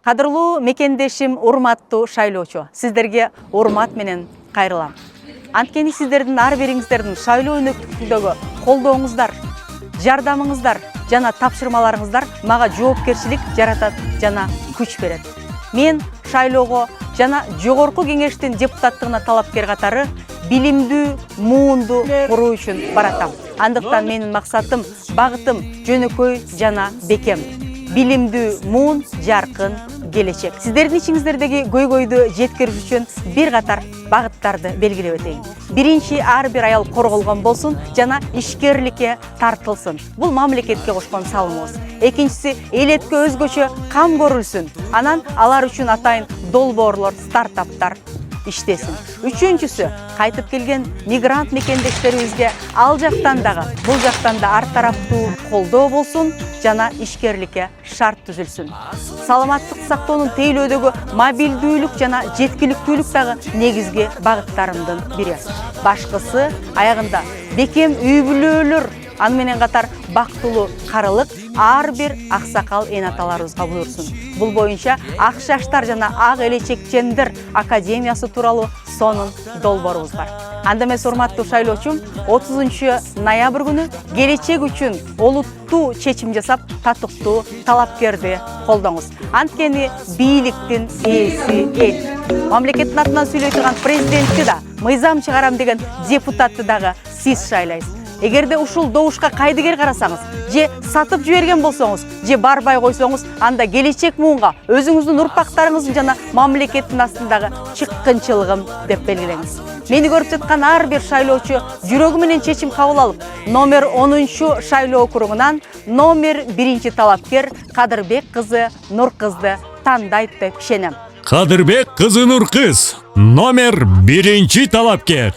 Кадырлуу мекендешим, урматтуу шайлоочу, сиздерге урмат менен кайрылам. Анткени сиздердин ар бириңиздердин шайлоо өнөктүгүндөгү колдооңуздар, жардамыңыздар жана тапшырмаларыңыздар мага жоопкерчилик жаратат жана күч берет. Мен шайлоого жана жогорку кеңештин депутаттыгына талапкер катары билимдүү муунду куруу үчүн баратам. Андыктан менин максатым, багытым жөнөкөй жана бекем. Билимдүү муун, жаркын келечек. Сиздердин ичиңиздердеги көйгөйдү жеткириш үчүн бир катар багыттарды белгилеп өтейин. Биринчи, ар бир аял корголгон болсун жана ишкерликке тартылсын. Бул мамлекетке кошкон салымыбыз. Экинчиси, элетке өзгөчө кам көрүлсүн. Анан алар үчүн атайын долбоорлор, стартаптар иштесин. Үчүнчүсү, кайтып келген мигрант мекендештерибизге ал жактан дагы, бул жактан да ар тараптуу колдоо болсун жана ишкерликке шарт түзүлсүн. Саламаттык сактоонун тейлөөдөгү мобилдүүлүк жана жеткиликтүүлүк дагы негизги багыттарымдын бири. Башкысы аягында бекем үй бүлөлөр, аны менен катар бактылуу карылык ар бир аксакал энаталарыбызга буйрсун. Бул боюнча ак шаштар жана ак элечекчендер академиясы тууралуу сонун долбоорубуз бар. Анда эмес, урматтуу шайлоочум, 30 ноябрь күнү келечек үчүн олуттуу чечим жасап, татыктуу талапкерди колдоңуз. Анткени бийликтин ээси эл. Мамлекеттин атынан сүйлөй турган президентти да, мыйзам чыгарам деген депутатты дагы сиз шайлайсыз. Эгерде ушул добушка кайдыгер карасаңыз, же сатып жиберген болсоңуз, же барбай койсоңуз, анда келечек муунга өзүңүздүн урпактарыңыздын жана мамлекеттин астындагы чыккынчылыгым деп белгилеңиз. Мени көрүп жаткан ар бир шайлоочу жүрөгү менен чечим кабыл алып, номер 10 шайлоо округунан номер 1 талапкер Кадырбек кызы Нуркызды тандайт деп ишенем. Кадырбек кызы Нуркыз, номер 1 талапкер.